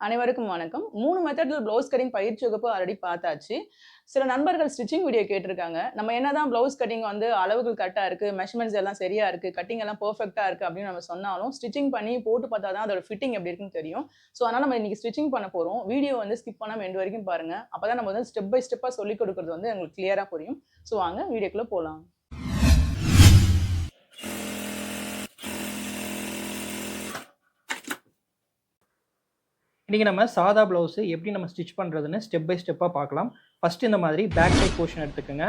அனைவருக்கும் வணக்கம். 3 மெத்தட்ல ப்ளவுஸ் கட்டிங் பயிற்சி வகுப்பு ஆல்ரெடி பார்த்தாச்சு. சில நண்பர்கள் ஸ்டிச்சிங் வீடியோ கேட்டிருக்காங்க. நம்ம என்னதான் ப்ளவுஸ் கட்டிங் வந்து அளவுகள் கரெக்ட்டா இருக்கு, மெஷர்மென்ட்ஸ் எல்லாம் சரியா இருக்கு, கட்டிங் எல்லாம் பெர்ஃபெக்ட்டா இருக்கு அப்படின்னு நம்ம சொன்னாலும், ஸ்டிச்சிங் பண்ணி போட்டு பார்த்தா தான் அதோட ஃபிட்டிங் எப்படி இருக்குன்னு தெரியும். ஸோ அதனால நம்ம இன்னைக்கு ஸ்டிச்சிங் பண்ண போறோம். வீடியோ வந்து ஸ்கிப் பண்ணாம எண்ட் வரைக்கும் பாருங்க. அப்பதான் நம்ம வந்து ஸ்டெப் பை ஸ்டெப்பா சொல்லிக் கொடுக்கிறது வந்து உங்களுக்கு கிளியரா புரியும். ஸோ வாங்க வீடியோக்குள்ள போலாம். இன்றைக்கி நம்ம சாதா ப்ளவுஸு எப்படி நம்ம ஸ்டிச் பண்ணுறதுன்னு ஸ்டெப் பை ஸ்டெப்பாக பார்க்கலாம். ஃபஸ்ட்டு இந்த மாதிரி பேக் சைட் போர்ஷன் எடுத்துக்கோங்க.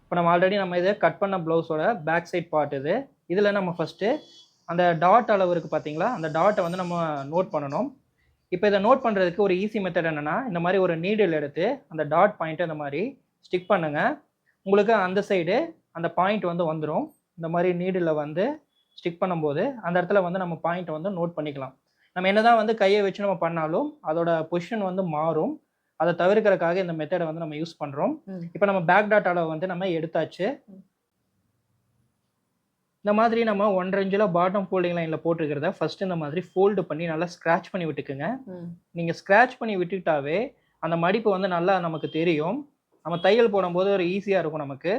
இப்போ நம்ம ஆல்ரெடி நம்ம இதை கட் பண்ண ப்ளவுஸோட பேக் சைட் பார்ட் இது. இதில் நம்ம ஃபஸ்ட்டு அந்த டாட் அளவு இருக்குது பார்த்தீங்களா, அந்த டாட்டை வந்து நம்ம நோட் பண்ணணும். இப்போ இதை நோட் பண்ணுறதுக்கு ஒரு ஈஸி மெத்தட் என்னென்னா, இந்த மாதிரி ஒரு நீடில் எடுத்து அந்த டாட் பாயிண்ட்டை இந்த மாதிரி ஸ்டிக் பண்ணுங்கள். உங்களுக்கு அந்த சைடு அந்த பாயிண்ட் வந்து வந்துடும். இந்த மாதிரி நீடில் வந்து ஸ்டிக் பண்ணும்போது அந்த இடத்துல வந்து நம்ம பாயிண்ட்டை வந்து நோட் பண்ணிக்கலாம். நம்ம என்னதான் வந்து கையை வச்சு நம்ம பண்ணாலும் அதோட பொசிஷன் வந்து மாறும். அதை தவிர்க்கிறதுக்காக இந்த மெத்தடை வந்து நம்ம யூஸ் பண்ணுறோம். இப்போ நம்ம பேக் டாட் அளவு வந்து நம்ம எடுத்தாச்சு. இந்த மாதிரி நம்ம 1.5 இன்ச்சில் பாட்டம் ஃபோல்டிங் லைனில் போட்டுருக்கிறத ஃபஸ்ட்டு இந்த மாதிரி ஃபோல்டு பண்ணி நல்லா ஸ்க்ராட்ச் பண்ணி விட்டுக்குங்க. நீங்கள் ஸ்க்ராட்ச் பண்ணி விட்டுக்கிட்டாவே அந்த மடிப்பு வந்து நல்லா நமக்கு தெரியும். நம்ம தையல் போடும்போது ஒரு ஈஸியாக இருக்கும் நமக்கு.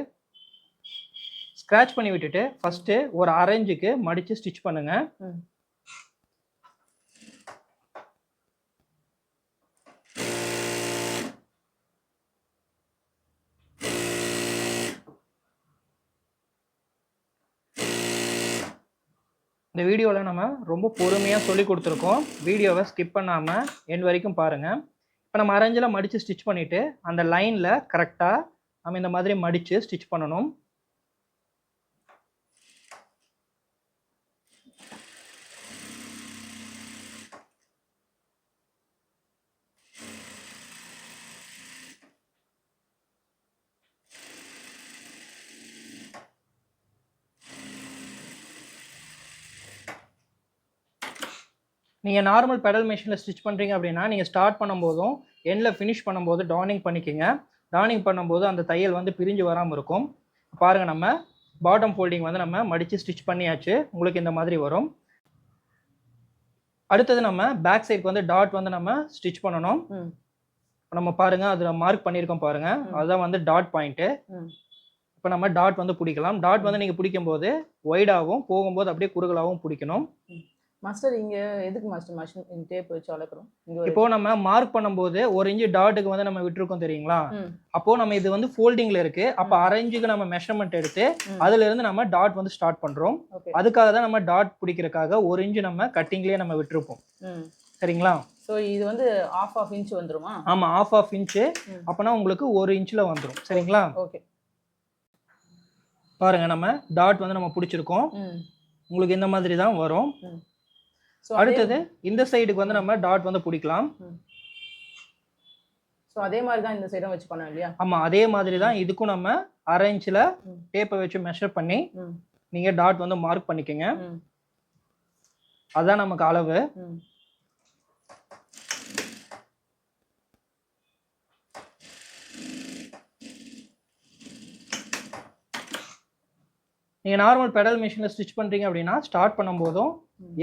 ஸ்க்ராட்ச் பண்ணி விட்டுட்டு ஃபஸ்ட்டு ஒரு 1/2 இன்ச்சுக்கு மடித்து ஸ்டிச் பண்ணுங்கள். இந்த வீடியோவில் நம்ம ரொம்ப பொறுமையாக சொல்லி கொடுத்துருக்கோம். வீடியோவை ஸ்கிப் பண்ணாமல் எண்ட் வரைக்கும் பாருங்கள். இப்போ நம்ம 1/2 இன்ச்சில் மடித்து ஸ்டிச் பண்ணிவிட்டு அந்த லைனில் கரெக்டாக நம்ம இந்த மாதிரி மடித்து ஸ்டிச் பண்ணணும். நீங்கள் நார்மல் பெடல் மிஷினில் ஸ்டிச் பண்ணுறீங்க அப்படின்னா நீங்கள் ஸ்டார்ட் பண்ணும்போதும் எண்டில் ஃபினிஷ் பண்ணும்போது டார்னிங் பண்ணிக்கோங்க. டார்னிங் பண்ணும்போது அந்த தையல் வந்து பிரிஞ்சு வராமல் இருக்கும். பாருங்கள், நம்ம பாட்டம் ஃபோல்டிங் வந்து நம்ம மடித்து ஸ்டிச் பண்ணியாச்சு. உங்களுக்கு இந்த மாதிரி வரும். அடுத்தது நம்ம பேக் சைடுக்கு வந்து டாட் வந்து நம்ம ஸ்டிச் பண்ணணும். நம்ம பாருங்கள், அதில் மார்க் பண்ணியிருக்கோம் பாருங்கள், அதுதான் வந்து டாட் பாயிண்ட்டு. இப்போ நம்ம டாட் வந்து பிடிக்கலாம். டாட் வந்து நீங்கள் பிடிக்கும்போது ஒய்டாகவும் போகும்போது அப்படியே குறுகலாகவும் பிடிக்கணும். மாஸ்டர் இங்க எதுக்கு மாஸ்டர் மஷின் டேப் வச்சு அளக்குறோம்? இப்போ நம்ம மார்க் பண்ணும்போது 1 இன்ச் டாட்டுக்கு வந்து நம்ம விட்டுருக்கோம் தெரியுங்களா? அப்போ நம்ம இது வந்து ஃபோல்டிங்ல இருக்கு. அப்போ 1/2 இன்ச்சுக்கு நம்ம மெஷர்மெண்ட் எடுத்து அதுல இருந்து நம்ம டாட் வந்து ஸ்டார்ட் பண்றோம். அதுக்காக தான் நம்ம டாட் பிடிக்கிறதுக்காக 1 இன்ச் நம்ம கட்டிங்லயே நம்ம விட்டுருப்போம். சரிங்களா? சோ இது வந்து ½ இன்ச் வந்துருமா? ஆமா, ½ இன்ச். அப்பனா உங்களுக்கு 1 இன்ச்ல வந்துரும். சரிங்களா? ஓகே. பாருங்க, நம்ம டாட் வந்து நம்ம பிடிச்சிருக்கோம். உங்களுக்கு இந்த மாதிரி தான் வரும். அடுத்தது இந்த சைடுக்கு வந்து நம்ம டாட் வந்து பிடிக்கலாம். சோ அதே மாதிரி தான் இந்த சைடும் வச்சு பண்ணோம் இல்லையா? ஆமா, அதே மாதிரி தான் இதுக்கும் நம்ம 1/2 இன்ச்ல டேப்பை வச்சு மெஷர் பண்ணி நீங்க டாட் வந்து மார்க் பண்ணிக்கங்க. அதான் நமக்கு அளவு. நீங்கள் நார்மல் பெடல் மிஷினில் ஸ்டிச் பண்ணுறீங்க அப்படின்னா ஸ்டார்ட் பண்ணும்போதும்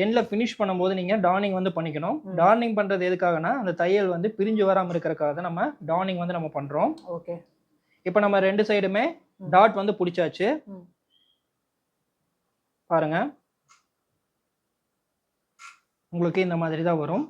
எண்டில் ஃபினிஷ் பண்ணும்போது நீங்கள் டார்னிங் வந்து பண்ணிக்கணும். டார்னிங் பண்ணுறது எதுக்காகனா அந்த தையல் வந்து பிரிஞ்சு வராமல் இருக்கிறக்காக தான் நம்ம டார்னிங் வந்து நம்ம பண்ணுறோம். ஓகே. இப்போ நம்ம 2 சைடுமே டாட் வந்து பிடிச்சாச்சு. பாருங்க, உங்களுக்கு இந்த மாதிரி தான் வரும்.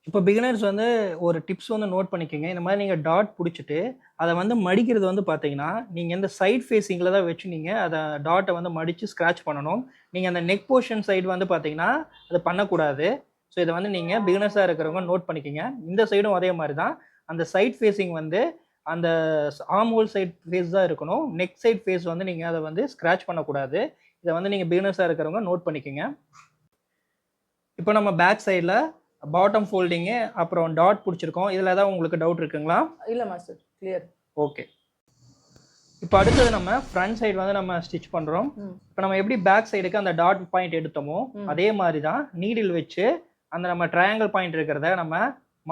இப்போ பிகினர்ஸ் வந்து ஒரு டிப்ஸ் வந்து நோட் பண்ணிக்கோங்க. இந்த மாதிரி நீங்கள் டாட் பிடிச்சிட்டு அதை வந்து மடிக்கிறது வந்து பார்த்தீங்கன்னா, நீங்கள் இந்த சைட் ஃபேஸிங்கில் தான் வச்சு நீங்கள் அதை டாட்டை வந்து மடித்து ஸ்க்ராட்ச் பண்ணணும். நீங்கள் அந்த நெக் போர்ஷன் சைடு வந்து பார்த்தீங்கன்னா அதை பண்ணக்கூடாது. ஸோ இதை வந்து நீங்கள் பிகினர்ஸாக இருக்கிறவங்க நோட் பண்ணிக்கோங்க. இந்த சைடும் அதே மாதிரி தான். அந்த சைட் ஃபேஸிங் வந்து அந்த ஆர்ம் ஹோல் சைட் ஃபேஸ் தான் இருக்கணும். நெக் சைட் ஃபேஸ் வந்து நீங்கள் அதை வந்து ஸ்க்ராட்ச் பண்ணக்கூடாது. இதை வந்து நீங்கள் பிகினர்ஸாக இருக்கிறவங்க நோட் பண்ணிக்கோங்க. இப்போ நம்ம பேக் சைடில் பாட்டம் ஃபோல்டிங்கு அப்புறம் டாட் பிடிச்சிருக்கோம். இதில் ஏதாவது உங்களுக்கு டவுட் இருக்குங்களா? இல்லை மாஸ்டர், கிளியர். ஓகே. இப்போ அடுத்தது நம்ம ஃப்ரண்ட் சைடு வந்து நம்ம ஸ்டிச் பண்ணுறோம். இப்போ நம்ம எப்படி பேக் சைடுக்கு அந்த டாட் பாயிண்ட் எடுத்தோமோ அதே மாதிரி தான் நீடில் வச்சு அந்த நம்ம ட்ரையாங்கிள் பாயிண்ட் இருக்கிறத நம்ம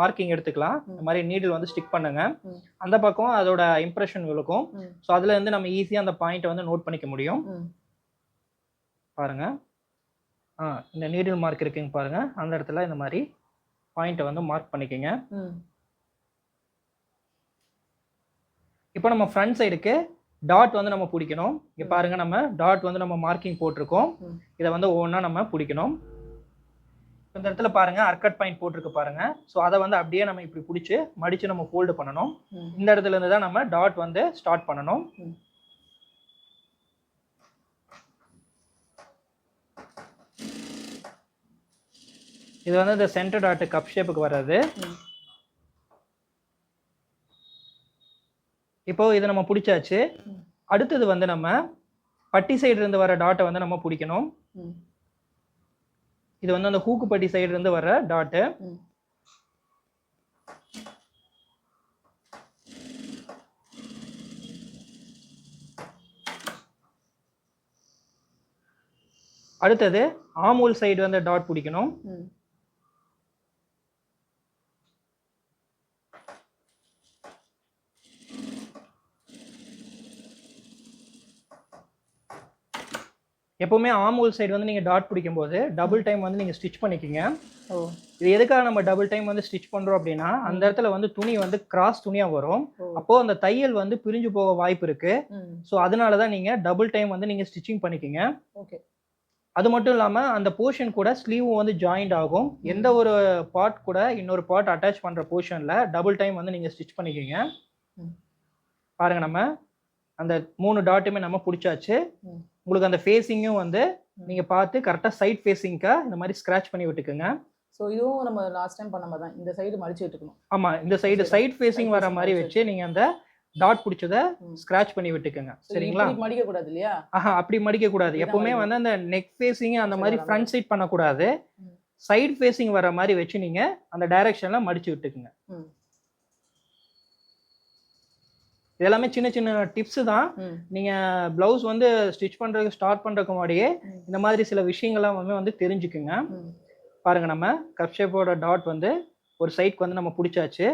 மார்க்கிங் எடுத்துக்கலாம். இந்த மாதிரி நீடில் வந்து ஸ்டிக் பண்ணுங்க. அந்த பக்கம் அதோட இம்ப்ரெஷன் விழுக்கும். ஸோ அதுல இருந்து நம்ம ஈஸியாக அந்த பாயிண்ட்டை வந்து நோட் பண்ணிக்க முடியும். பாருங்க. இந்த நீடில் மார்க் இருக்குங்க பாருங்க, அந்த இடத்துல இந்த மாதிரி பாயிண்ட்டை வந்து மார்க் பண்ணிக்கோங்க. இப்போ நம்ம ஃப்ரண்ட் சைடுக்கு டாட் வந்து நம்ம பிடிக்கணும். இங்கே பாருங்க, நம்ம டாட் வந்து நம்ம மார்க்கிங் போட்டிருக்கோம். இதை வந்து ஒவ்வொன்றா நம்ம பிடிக்கணும். இந்த இடத்துல பாருங்க அர்கட் பாயிண்ட் போட்டிருக்கு பாருங்க. ஸோ அதை வந்து அப்படியே நம்ம இப்படி பிடிச்சி மடிச்சு நம்ம ஃபோல்டு பண்ணணும். இந்த இடத்துல இருந்து தான் நம்ம டாட் வந்து ஸ்டார்ட் பண்ணணும். இது வந்து இந்த சென்டர் டாட் கப் ஷேப்புக்கு வர்றது. இப்போ இதை நம்ம பிடிச்சாச்சு. அடுத்தது வந்து நம்ம பட்டி சைடு இருந்து வர டாட்டை வந்து நம்ம பிடிக்கணும். இது வந்து அந்த ஹூக்கு பட்டி சைடு இருந்து வர டாட்டு. அடுத்தது ஆமூல் சைடு வந்து டாட் பிடிக்கணும். எப்பவுமே ஆமூல் சைடு வந்து நீங்கள் டாட் பிடிக்கும் போது டபுள் டைம் வந்து நீங்கள் ஸ்டிச் பண்ணிக்கிங்க. இது எதுக்காக நம்ம டபுள் டைம் வந்து ஸ்டிச் பண்ணுறோம் அப்படின்னா, அந்த இடத்துல வந்து துணி வந்து கிராஸ் துணியாக வரும். அப்போது அந்த தையல் வந்து பிரிஞ்சு போக வாய்ப்பு இருக்கு. ஸோ அதனால தான் நீங்கள் டபுள் டைம் வந்து நீங்கள் ஸ்டிச்சிங் பண்ணிக்கிங்க. ஓகே. அது மட்டும் இல்லாமல் அந்த போர்ஷன் கூட ஸ்லீவும் வந்து ஜாயிண்ட் ஆகும். எந்த ஒரு பார்ட் கூட இன்னொரு பார்ட் அட்டாச் பண்ணுற போர்ஷனில் டபுள் டைம் வந்து நீங்கள் ஸ்டிச் பண்ணிக்கிங்க. பாருங்கள், நம்ம அந்த 3 டாட்டுமே நம்ம பிடிச்சாச்சு. உங்களுக்கு அந்த ஃபேஸிங்கும் வந்து நீங்கள் பார்த்து கரெக்டாக சைட் ஃபேஸிங்க்கா இந்த மாதிரி ஸ்க்ராட்ச் பண்ணி விட்டுக்குங்க. ஸோ இதுவும் நம்ம லாஸ்ட் டைம் பண்ண மாதிரி தான் இந்த சைடு மடிச்சு விட்டுக்கணும். ஆமாம், இந்த சைடு சைட் ஃபேஸிங் வர மாதிரி வச்சு நீங்கள் அந்த டாட் பிடிச்சதை ஸ்க்ராட்ச் பண்ணி விட்டுக்குங்க. சரிங்களா? மடிக்க கூடாது இல்லையா? அப்படி மடிக்க கூடாது. எப்பவுமே வந்து அந்த நெக் ஃபேஸிங் அந்த மாதிரி ஃப்ரண்ட் சைட் பண்ணக்கூடாது. சைட் ஃபேஸிங் வர மாதிரி வச்சு நீங்கள் அந்த டைரக்ஷனில் மடிச்சு விட்டுக்குங்க. இதெல்லாமே சின்ன சின்ன டிப்ஸ் தான். நீங்கள் ப்ளவுஸ் வந்து ஸ்டிச் பண்ணுறதுக்கு ஸ்டார்ட் பண்ணுறதுக்கு முன்னாடியே இந்த மாதிரி சில விஷயங்கள்லாம் வந்து தெரிஞ்சுக்குங்க. பாருங்க, நம்ம கப் ஷேப்போட டாட் வந்து ஒரு சைடுக்கு வந்து நம்ம பிடிச்சாச்சு.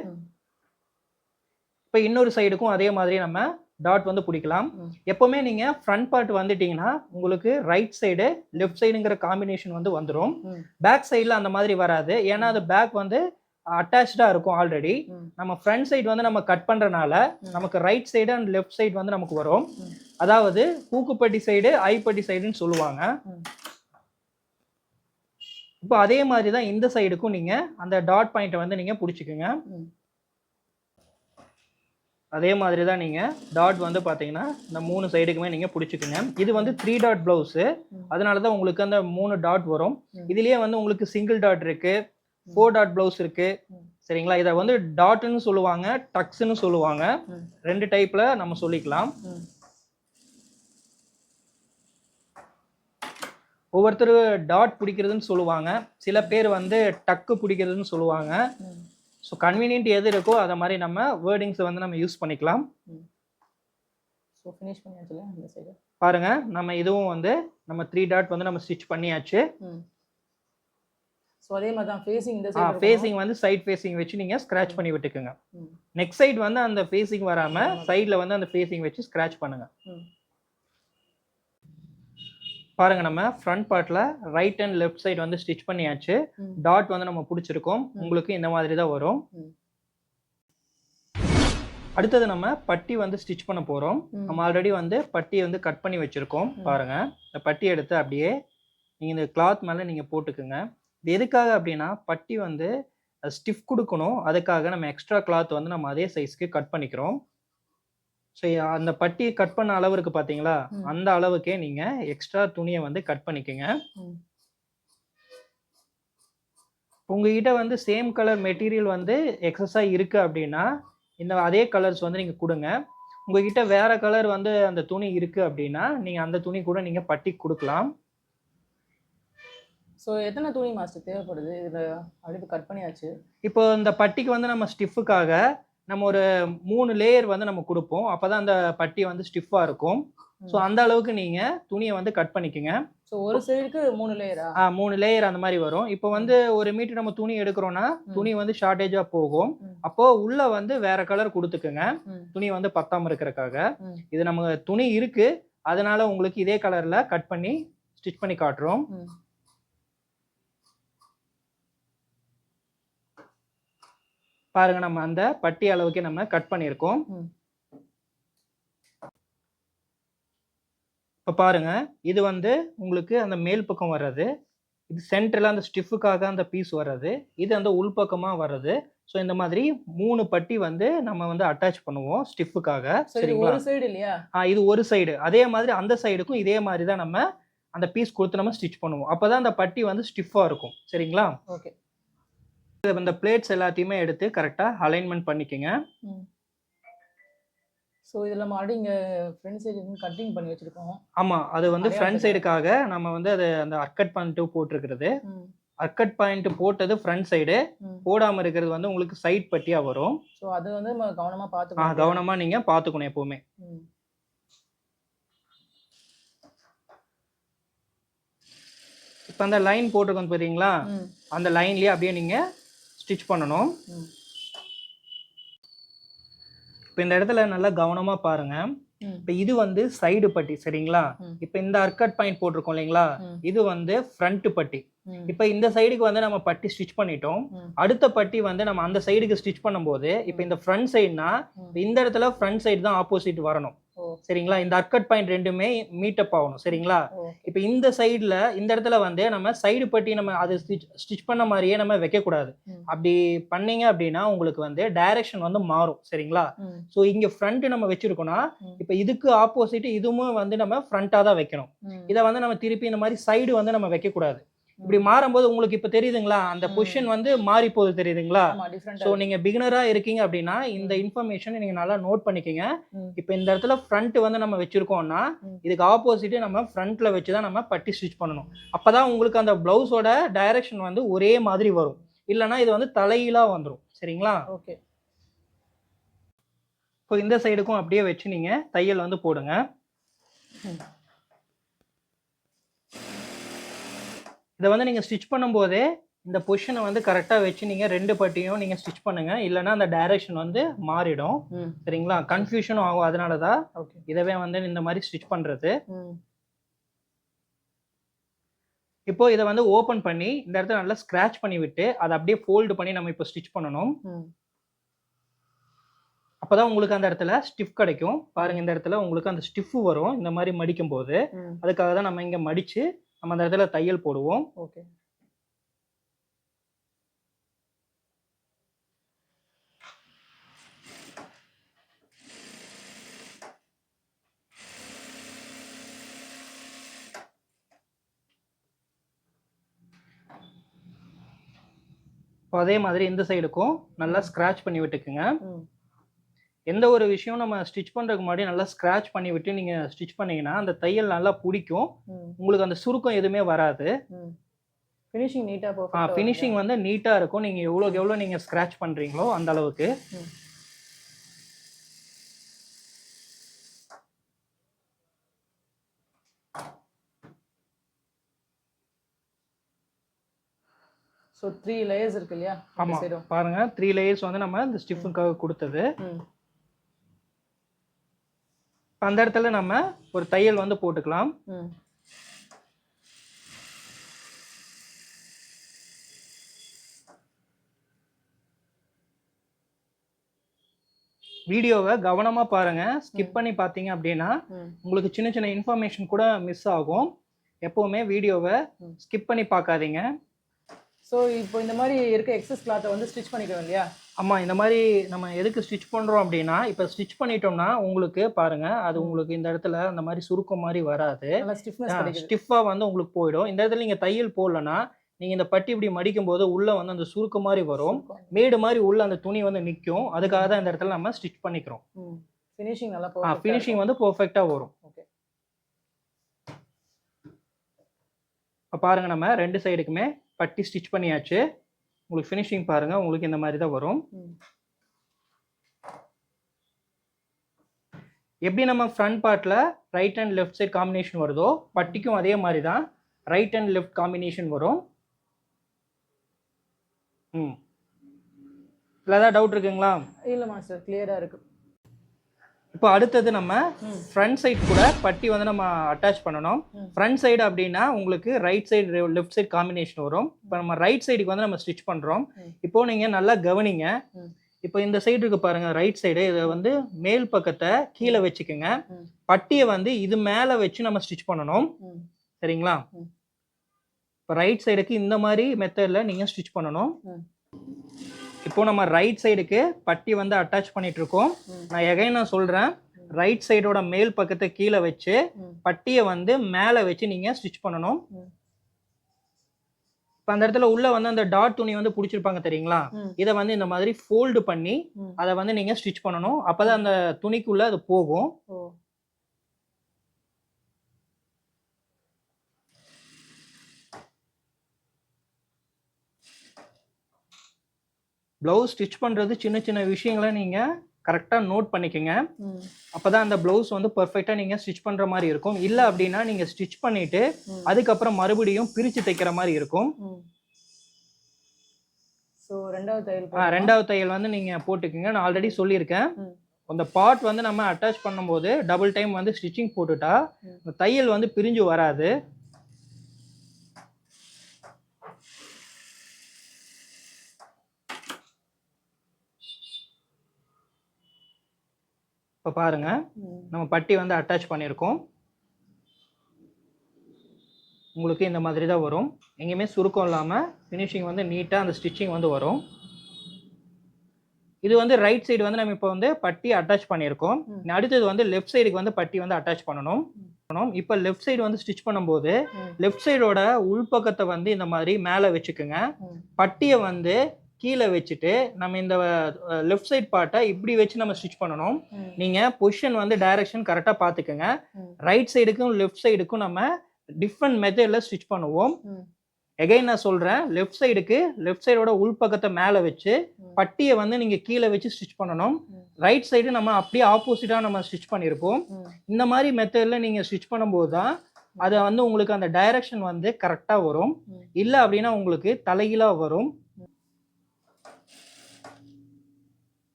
இப்போ இன்னொரு சைடுக்கும் அதே மாதிரி நம்ம டாட் வந்து பிடிக்கலாம். எப்பவுமே நீங்கள் ஃப்ரண்ட் பார்ட் வந்துட்டீங்கன்னா உங்களுக்கு ரைட் சைடு லெஃப்ட் சைடுங்கிற காம்பினேஷன் வந்து வந்துடும். பேக் சைடில் அந்த மாதிரி வராது. ஏன்னா அது பேக் வந்து அட்டாச்சாக இருக்கும் ஆல்ரெடி. நம்ம ஃப்ரண்ட் சைடு வந்து நம்ம கட் பண்ணுறனால நமக்கு right side and left side வந்து நமக்கு வரும். அதாவது பூக்குப்பட்டி சைடு ஐப்பட்டி சைடுன்னு சொல்லுவாங்க. இப்போ அதே மாதிரி தான் இந்த சைடுக்கும் நீங்கள் அந்த டாட் பாயிண்ட்டை வந்து நீங்கள் பிடிச்சிக்குங்க. அதே மாதிரி தான் நீங்கள் டாட் வந்து பார்த்தீங்கன்னா இந்த 3 சைடுக்குமே நீங்கள் பிடிச்சிக்குங்க. இது வந்து 3 டாட் ப்ளவுஸு, அதனால தான் உங்களுக்கு அந்த 3 டாட் வரும். இதுலேயே வந்து உங்களுக்கு சிங்கிள் டாட் இருக்குது, 4 டாட் ப்ளவுஸ் இருக்கு. சரிங்களா? இதை வந்து டாட்னு சொல்லுவாங்க, டக்ஸ்ன்னு சொல்லுவாங்க. 2 டைப்ல நம்ம சொல்லிக்கலாம். ஒவ்வொருத்தர் டாட் பிடிக்கிறதுன்னு சொல்லுவாங்க, சில பேர் வந்து டக்கு பிடிக்கிறதுன்னு சொல்லுவாங்க. ஸோ கன்வீனியன்ட் எது இருக்கோ அதை மாதிரி நம்ம வேர்டிங்ஸை வந்து நம்ம யூஸ் பண்ணிக்கலாம். ஸோ ஃபினிஷ் பண்ணியாச்சுல இந்த சைடு. பாருங்க, நம்ம இதுவும் வந்து நம்ம 3 டாட் வந்து நம்ம ஸ்டிச் பண்ணியாச்சு. ஸோ அதே மாதிரி தான் ஃபேஸிங் இந்த சைடு ஃபேஸிங் வந்து சைட் ஃபேஸிங் வச்சு நீங்கள் ஸ்க்ராட்ச் பண்ணி விட்டுக்குங்க. நெக்ஸ்ட் சைடு வந்து அந்த ஃபேஸிங் வராமல் சைடில் வந்து அந்த ஃபேஸிங் வச்சு ஸ்க்ராட்ச் பண்ணுங்க. பாருங்க, நம்ம ஃப்ரண்ட் பார்ட்டில் ரைட் அண்ட் லெஃப்ட் சைடு வந்து ஸ்டிச் பண்ணியாச்சு. டாட் வந்து நம்ம பிடிச்சிருக்கோம். உங்களுக்கு இந்த மாதிரி தான் வரும். அடுத்தது நம்ம பட்டி வந்து ஸ்டிச் பண்ண போகிறோம். நம்ம ஆல்ரெடி வந்து பட்டி வந்து கட் பண்ணி வச்சுருக்கோம். பாருங்க, இந்த பட்டி எடுத்து அப்படியே நீங்கள் இந்த கிளாத் மேலே நீங்கள் போட்டுக்குங்க. இது எதுக்காக அப்படின்னா பட்டி வந்து ஸ்டிஃப் கொடுக்கணும். அதுக்காக நம்ம எக்ஸ்ட்ரா கிளாத் வந்து நம்ம அதே சைஸ்க்கு கட் பண்ணிக்கிறோம். ஸோ அந்த பட்டி கட் பண்ண அளவு இருக்கு பார்த்தீங்களா, அந்த அளவுக்கே நீங்கள் எக்ஸ்ட்ரா துணியை வந்து கட் பண்ணிக்கோங்க. உங்ககிட்ட வந்து சேம் கலர் மெட்டீரியல் வந்து எக்ஸஸாக இருக்குது அப்படின்னா இந்த அதே கலர்ஸ் வந்து நீங்கள் கொடுங்க. உங்ககிட்ட வேற கலர் வந்து அந்த துணி இருக்குது அப்படின்னா நீங்கள் அந்த துணி கூட நீங்கள் பட்டி கொடுக்கலாம். ஸோ எத்தனை துணி மாஸ்டர் தேவைப்படுது இதில்? அடுத்து கட் பண்ணியாச்சு. இப்போ இந்த பட்டிக்கு வந்து நம்ம ஸ்டிஃபுக்காக நம்ம ஒரு 3 லேயர் வந்து நம்ம கொடுப்போம். அப்போ தான் அந்த பட்டி வந்து ஸ்டிஃபாக இருக்கும். ஸோ அந்த அளவுக்கு நீங்கள் துணியை வந்து கட் பண்ணிக்கோங்க. ஸோ ஒரு சைடுக்கு 3 லேயரா? 3 லேயர் அந்த மாதிரி வரும். இப்போ வந்து 1 மீட்டர் நம்ம துணி எடுக்கிறோன்னா துணி வந்து ஷார்ட்டேஜாக போகும். அப்போது உள்ளே வந்து வேற கலர் கொடுத்துக்குங்க, துணி வந்து பத்தாமல் இருக்கிறதுக்காக. இது நம்ம துணி இருக்குது, அதனால உங்களுக்கு இதே கலரில் கட் பண்ணி ஸ்டிச் பண்ணி காட்டுறோம். பாருங்க நம்ம அந்த பட்டி அளவுக்கு நம்ம கட் பண்ணியிருக்கோம். இப்போ பாருங்க இது வந்து உங்களுக்கு அந்த மேல் பக்கம் வர்றது, இது சென்டர்ல அந்த ஸ்டிஃபுக்காக அந்த பீஸ் வர்றது, இது அந்த உள்பக்கமா வர்றது. ஸோ இந்த மாதிரி 3 பட்டி வந்து நம்ம வந்து அட்டாச் பண்ணுவோம் ஸ்டிஃபுக்காக. சரிங்களா? ஒரு சைடு இல்லையா? இது ஒரு சைடு. அதே மாதிரி அந்த சைடுக்கும் இதே மாதிரி தான் நம்ம அந்த பீஸ் கொடுத்து நம்ம ஸ்டிச் பண்ணுவோம். அப்பதான் அந்த பட்டி வந்து ஸ்டிஃபா இருக்கும். சரிங்களா? ஓகே. இந்த பிளேட்ஸ் எல்லாத்தையுமே எடுத்து கரெக்டா அலைன்மென்ட் பண்ணிக்கங்க. ஸோ இதில் நம்ம ஆல்ரெடி இங்கே ஃப்ரண்ட் சைடு கட்டிங் பண்ணி வச்சிருக்கோம். ஆமா, அது வந்து ஃப்ரண்ட் சைடுக்காக நம்ம வந்து அது அந்த அர்கட் பாயிண்ட் போட்டிருக்கிறது. அர்கட் பாயிண்ட் போட்டது ஃப்ரண்ட் சைடு, போடாம இருக்கிறது வந்து உங்களுக்கு சைட் பட்டியா வரும். ஸோ அது வந்து நம்ம கவனமா பார்த்துக்கணும். கவனமா நீங்க பார்த்துக்கணும் எப்பவுமே. இப்போ அந்த லைன் போட்டிருக்கோம் பாத்தீங்களா, அந்த லைன்லயே அப்படியே நீங்க ஸ்டிச் பண்ணணும். இப்போ இந்த இடத்துல நல்லா கவனமா பாருங்க. இப்போ இது வந்து சைடு பட்டி. சரிங்களா? இப்போ இந்த அர்கட் பாயிண்ட் போட்டிருக்கோம் இல்லைங்களா, இது வந்து ஃப்ரண்ட் பட்டி. இப்போ இந்த சைடுக்கு வந்து நம்ம பட்டி ஸ்டிச் பண்ணிட்டோம். அடுத்த பட்டி வந்து நம்ம அந்த சைடுக்கு ஸ்டிச் பண்ணும்போது இப்போ இந்த ஃப்ரண்ட் சைடுனா இந்த இடத்துல ஃப்ரண்ட் சைடு தான் ஆப்போசிட் வரணும். சரிங்களா? இந்த அர்கட் பாயிண்ட் ரெண்டுமே மீட் அப் ஆகணும். சரிங்களா? இப்போ இந்த சைடுல இந்த இடத்துல வந்து நம்ம சைடு பட்டி நம்ம அது ஸ்டிச் பண்ண மாதிரியே நம்ம வைக்க கூடாது. அப்படி பண்ணீங்க அப்படின்னா உங்களுக்கு வந்து டைரக்ஷன் வந்து மாறும். சரிங்களா? ஸோ இங்க ஃப்ரண்ட் நம்ம வச்சிருக்கோம்னா இப்போ இதுக்கு ஆப்போசிட் இதுவும் வந்து நம்ம ஃப்ரண்டா தான் வைக்கணும். இதை வந்து நம்ம திருப்பி இந்த மாதிரி சைடு வந்து நம்ம வைக்க கூடாது. இப்படி மாறும்போது உங்களுக்கு இப்ப தெரியுதுங்களா, அந்த பொசிஷன் வந்து மாறி போகுது தெரியுதுங்களா? சோ நீங்க பிகினரா இருக்கீங்க அப்படின்னா இந்த இன்ஃபர்மேஷன் நீங்க நல்லா நோட் பண்ணிக்கங்க. இப்போ இந்த இடத்துல ஃப்ரண்ட் வந்து நம்ம வச்சிருக்கோம்னா இதுக்கு ஆப்போசிட் நம்ம ஃப்ரண்ட்ல வச்சுதான் நம்ம பட்டி ஸ்டிச் பண்ணணும். அப்பதான் உங்களுக்கு அந்த பிளவுஸோட டைரக்ஷன் வந்து ஒரே மாதிரி வரும். இல்லைன்னா இது வந்து தலையிலா வந்துடும். சரிங்களா? ஓகே. இப்போ இந்த சைடுக்கும் அப்படியே வச்சு நீங்க தையல் வந்து போடுங்க. இதை வந்து நீங்க ஸ்டிச் பண்ணும்போதே இந்த பொசிஷனை வந்து கரெக்டா வச்சு நீங்க ரெண்டு பட்டியும் நீங்க ஸ்டிச் பண்ணுங்க. இல்லைன்னா அந்த டைரக்ஷன் வந்து மாறிடும். சரிங்களா? கன்ஃபியூஷனும் ஆகும். அதனாலதான் இதவே வந்து இந்த மாதிரி ஸ்டிச் பண்றது. இப்போ இதை வந்து ஓபன் பண்ணி இந்த இடத்துல நல்லா ஸ்கிராச் பண்ணி விட்டு அதை அப்படியே ஃபோல்டு பண்ணி நம்ம இப்போ ஸ்டிச் பண்ணணும். அப்பதான் உங்களுக்கு அந்த இடத்துல ஸ்டிஃப் கிடைக்கும். பாருங்க இந்த இடத்துல உங்களுக்கு அந்த ஸ்டிஃப் வரும் இந்த மாதிரி மடிக்கும் போது. அதுக்காக தான் நம்ம இங்க மடிச்சு நம்ம அந்த இடத்துல தையல் போடுவோம். ஓகே. அதே மாதிரி இந்த சைடுக்கும் நல்லா ஸ்கிராச் பண்ணி விட்டுக்குங்க. எந்த ஒரு விஷயம் நம்ம ஸ்டிச் பண்றதுக்கு முன்னாடி நல்லா ஸ்கிராச் பண்ணி விட்டு நீங்க ஸ்டிச் பண்ணீங்கன்னா அந்த தையல் நல்லா பிடிக்கும். உங்களுக்கு அந்த சுருக்கம் எதுவுமே வராது. ஃபினிஷிங் நீட்டா போகும். ஃபினிஷிங் வந்து நீட்டா இருக்கும். நீங்க எவ்வளவுக்கு எவ்வளவு நீங்க ஸ்கிராச் பண்றீங்களோ அந்த அளவுக்கு. ஸோ 3 லேயர்ஸ் இருக்கு இல்லையா? ஆமா, பாருங்க 3 லேயர்ஸ் வந்து நம்ம இந்த ஸ்டிஃப்னுக்காக கொடுத்தது. அந்த இடத்துல நம்ம ஒரு தையல் வந்து போட்டுக்கலாம். வீடியோவை கவனமா பாருங்க. ஸ்கிப் பண்ணி பார்த்தீங்க அப்படின்னா உங்களுக்கு சின்ன சின்ன இன்ஃபர்மேஷன் கூட மிஸ் ஆகும். எப்பவுமே வீடியோவை ஸ்கிப் பண்ணி பார்க்காதீங்க. ஸோ இப்போ இந்த மாதிரி இருக்க எக்ஸஸ் கிளாத்தை வந்து ஸ்டிச் பண்ணிக்கிறோம் இல்லையா? ஆமாம், இந்த மாதிரி நம்ம எதுக்கு ஸ்டிச் பண்ணுறோம் அப்படின்னா இப்போ ஸ்டிச் பண்ணிட்டோம்னா உங்களுக்கு பாருங்க அது உங்களுக்கு இந்த இடத்துல அந்த மாதிரி சுருக்கம் மாதிரி வராது. ஸ்டிஃபாக வந்து உங்களுக்கு போயிடும். இந்த இடத்துல நீங்கள் தையல் போடலன்னா நீங்கள் இந்த பட்டி இப்படி மடிக்கும் போது உள்ள வந்து அந்த சுருக்கம் மாதிரி வரும். மேடு மாதிரி உள்ள அந்த துணி வந்து நிற்கும். அதுக்காக தான் இந்த இடத்துல நம்ம ஸ்டிச் பண்ணிக்கிறோம். ஃபினிஷிங் நல்லா ஃபினிஷிங் வந்து பர்ஃபெக்டாக வரும். ஓகே. இப்போ பாருங்க நம்ம ரெண்டு சைடுக்குமே பட்டி ஸ்டிச் பண்ணியாச்சு. உங்களுக்கு ஃபினிஷிங் பாருங்க உங்களுக்கு இந்த மாதிரி தான் வரும். எப்படி நம்ம ஃப்ரண்ட் பார்ட்ல right and left side combination வருதோ பட்டிக்கும் அதே மாதிரி தான் ரைட் அண்ட் லெஃப்ட் காம்பினேஷன் வரும். இல்லை ஏதாவது டவுட் இருக்குங்களா? இல்லை மாஸ்டர், கிளியரா இருக்கு. இப்போ அடுத்தது நம்ம ஃப்ரண்ட் சைடு கூட பட்டி வந்து நம்ம அட்டாச் பண்ணணும். ஃப்ரண்ட் சைடு அப்படின்னா உங்களுக்கு right side left side combination வரும். இப்போ நம்ம ரைட் சைடுக்கு வந்து நம்ம ஸ்டிச் பண்ணுறோம். இப்போ நீங்கள் நல்லா கவனிங்க. இப்போ இந்த சைடு இருக்கு பாருங்க, ரைட் சைடு. இதை வந்து மேல் பக்கத்தை கீழே வச்சுக்கோங்க. பட்டியை வந்து இது மேலே வச்சு நம்ம ஸ்டிச் பண்ணணும். சரிங்களா? இப்போ ரைட் சைடுக்கு இந்த மாதிரி மெத்தடில் நீங்கள் ஸ்டிச் பண்ணணும். இப்போ நம்ம ரைட் சைடுக்கு பட்டி வந்து அட்டாச் பண்ணிட்டு இருக்கோம். நான் சொல்றேன், ரைட் சைடோட மேல் பக்கத்தை கீழே வச்சு பட்டியை வந்து மேலே வச்சு நீங்க ஸ்டிச் பண்ணணும். இப்போ அந்த இடத்துல உள்ள வந்து அந்த டாட் துணி வந்து பிடிச்சிருப்பாங்க தெரியுங்களா, இதை வந்து இந்த மாதிரி ஃபோல்டு பண்ணி அதை வந்து நீங்க ஸ்டிச் பண்ணணும். அப்பதான் அந்த துணிக்குள்ள அது போகும். ப்ளவுஸ் ஸ்டிச் பண்ணுறது சின்ன சின்ன விஷயங்களை நீங்கள் கரெக்டாக நோட் பண்ணிக்கோங்க. அப்போ தான் அந்த ப்ளவுஸ் வந்து பர்ஃபெக்டாக நீங்கள் ஸ்டிச் பண்ணுற மாதிரி இருக்கும். இல்லை அப்படின்னா நீங்கள் ஸ்டிச் பண்ணிவிட்டு அதுக்கப்புறம் மறுபடியும் பிரித்து தைக்கிற மாதிரி இருக்கும். ஸோ ரெண்டாவது தையல் வந்து நீங்கள் போட்டுக்கோங்க. நான் ஆல்ரெடி சொல்லியிருக்கேன், அந்த பார்ட் வந்து நம்ம அட்டாச் பண்ணும்போது டபுள் டைம் வந்து ஸ்டிச்சிங் போட்டுட்டா தையல் வந்து பிரிஞ்சு வராது. இப்போ பாருங்க, நம்ம பட்டி வந்து அட்டாச் பண்ணியிருக்கோம். உங்களுக்கு இந்த மாதிரி தான் வரும். எங்கேயுமே சுருக்கம் இல்லாமல் ஃபினிஷிங் வந்து நீட்டாக அந்த ஸ்டிச்சிங் வந்து வரும். இது வந்து ரைட் சைடு வந்து நம்ம இப்போ வந்து பட்டி அட்டாச் பண்ணியிருக்கோம். அடுத்தது வந்து லெஃப்ட் சைடுக்கு வந்து பட்டி வந்து அட்டாச் பண்ணணும். இப்போ லெஃப்ட் சைடு வந்து ஸ்டிச் பண்ணும்போது லெஃப்ட் சைடோட உள்பக்கத்தை வந்து இந்த மாதிரி மேலே வச்சுக்கோங்க. பட்டியை வந்து கீழே வச்சுட்டு நம்ம இந்த லெஃப்ட் சைட் பார்ட்டை இப்படி வச்சு நம்ம ஸ்டிச் பண்ணணும். நீங்க பொசிஷன் வந்து டைரக்ஷன் கரெக்டா பாத்துக்கோங்க. ரைட் சைடுக்கும் லெஃப்ட் சைடுக்கும் நம்ம டிஃப்ரெண்ட் மெத்தட்ல ஸ்டிச் பண்ணுவோம். எகைன் நான் சொல்றேன், லெஃப்ட் சைடுக்கு லெஃப்ட் சைடோட உள்பக்கத்தை மேலே வச்சு பட்டியை வந்து நீங்க கீழே வச்சு ஸ்டிச் பண்ணணும். ரைட் சைடு நம்ம அப்படியே ஆப்போசிட்டா நம்ம ஸ்டிச் பண்ணியிருப்போம். இந்த மாதிரி மெத்தட்ல நீங்க ஸ்டிச் பண்ணும்போது தான் அது வந்து உங்களுக்கு அந்த டைரக்ஷன் வந்து கரெக்டா வரும். இல்லை அப்படின்னா உங்களுக்கு தலைகீழா வரும்.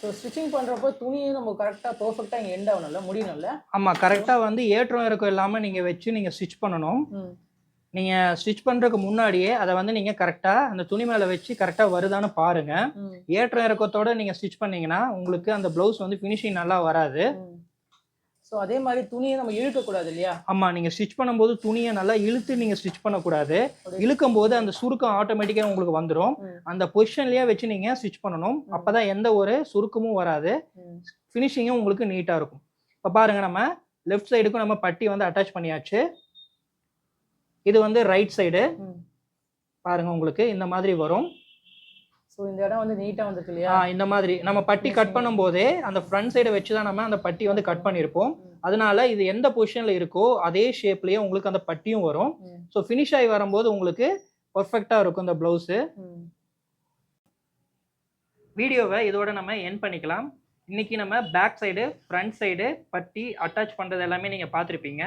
ஸோ ஸ்டிச்சிங் பண்ணுறப்போ துணியும் நம்ம கரெக்டாக பர்ஃபெக்டாக இங்கே எண்ட் ஆகணும்ல, முடியணும்ல? ஆமாம், கரெக்டாக வந்து ஏற்றம் இறக்கம் இல்லாமல் நீங்கள் வச்சு நீங்கள் ஸ்டிச் பண்ணணும். நீங்கள் ஸ்டிச் பண்ணுறதுக்கு முன்னாடியே அதை வந்து நீங்கள் கரெக்டாக அந்த துணி மேலே வச்சு கரெக்டாக வருதான்னு பாருங்கள். ஏற்றம் இறக்கத்தோடு நீங்கள் ஸ்டிச் பண்ணிங்கன்னா உங்களுக்கு அந்த ப்ளவுஸ் வந்து ஃபினிஷிங் நல்லா வராது. ஸோ அதே மாதிரி துணியை நம்ம இழுக்கக்கூடாது இல்லையா? ஆமாம், நீங்கள் ஸ்டிச் பண்ணும்போது துணியை நல்லா இழுத்து நீங்கள் ஸ்டிச் பண்ணக்கூடாது. இழுக்கும் போது அந்த சுருக்கம் ஆட்டோமேட்டிக்காக உங்களுக்கு வந்துடும். அந்த பொசிஷன்லேயே வச்சு நீங்கள் ஸ்டிச் பண்ணணும். அப்போ தான் எந்த ஒரு சுருக்கமும் வராது, ஃபினிஷிங்கும் உங்களுக்கு நீட்டாக இருக்கும். இப்போ பாருங்கள், நம்ம லெஃப்ட் சைடுக்கும் நம்ம பட்டி வந்து அட்டாச் பண்ணியாச்சு. இது வந்து ரைட் சைடு. பாருங்கள், உங்களுக்கு இந்த மாதிரி வரும். ஸோ இந்த இடம் வந்து நீட்டாக வந்துருக்கு இல்லையா? இந்த மாதிரி நம்ம பட்டி கட் பண்ணும்போதே அந்த ஃப்ரண்ட் சைடை வச்சு தான் நம்ம அந்த பட்டி வந்து கட் பண்ணியிருப்போம். அதனால இது எந்த பொசிஷனில் இருக்கோ அதே ஷேப்லேயே உங்களுக்கு அந்த பட்டியும் வரும். ஸோ ஃபினிஷ் ஆகி வரும்போது உங்களுக்கு பர்ஃபெக்டாக இருக்கும் இந்த ப்ளவுஸு. வீடியோவை இதோட நம்ம எண்ட் பண்ணிக்கலாம். இன்னைக்கு நம்ம பேக் சைடு ஃப்ரண்ட் சைடு பட்டி அட்டாச் பண்ணுறது எல்லாமே நீங்கள் பார்த்துருப்பீங்க.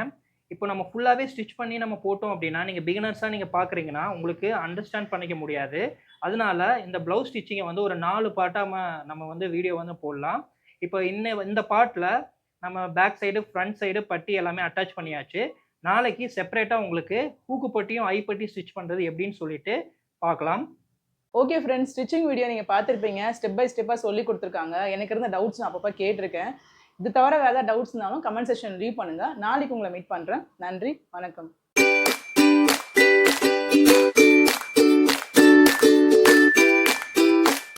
இப்போ நம்ம ஃபுல்லாகவே ஸ்டிச் பண்ணி நம்ம போட்டோம் அப்படின்னா நீங்கள் பிகினர்ஸாக நீங்கள் பார்க்குறீங்கன்னா உங்களுக்கு அண்டர்ஸ்டாண்ட் பண்ணிக்க முடியாது. அதனால இந்த ப்ளவுஸ் ஸ்டிச்சிங்கை வந்து ஒரு 4 பார்ட்டாக நம்ம வந்து வீடியோ வந்து போடலாம். இப்போ இந்த பார்ட்டில் நம்ம பேக் சைடு ஃப்ரண்ட் சைடு பட்டி எல்லாமே அட்டாச் பண்ணியாச்சு. நாளைக்கு செப்பரேட்டாக உங்களுக்கு ஹூக்கு பட்டியும் ஐப்பட்டி ஸ்டிச் பண்ணுறது எப்படின்னு சொல்லிட்டு பார்க்கலாம். ஓகே ஃப்ரெண்ட்ஸ், ஸ்டிச்சிங் வீடியோ நீங்கள் பார்த்துருப்பீங்க. ஸ்டெப் பை ஸ்டெப்பாக சொல்லி கொடுத்துருக்காங்க. எனக்கு இருந்த டவுட்ஸ் நான் அப்பப்போ கேட்டிருக்கேன். இது தவிர வேறு ஏதாவது டவுட்ஸ் இருந்தாலும் கமெண்ட் செக்ஷன் லீவ் பண்ணுங்கள். நாளைக்கு உங்களை மீட் பண்ணுறேன். நன்றி, வணக்கம்.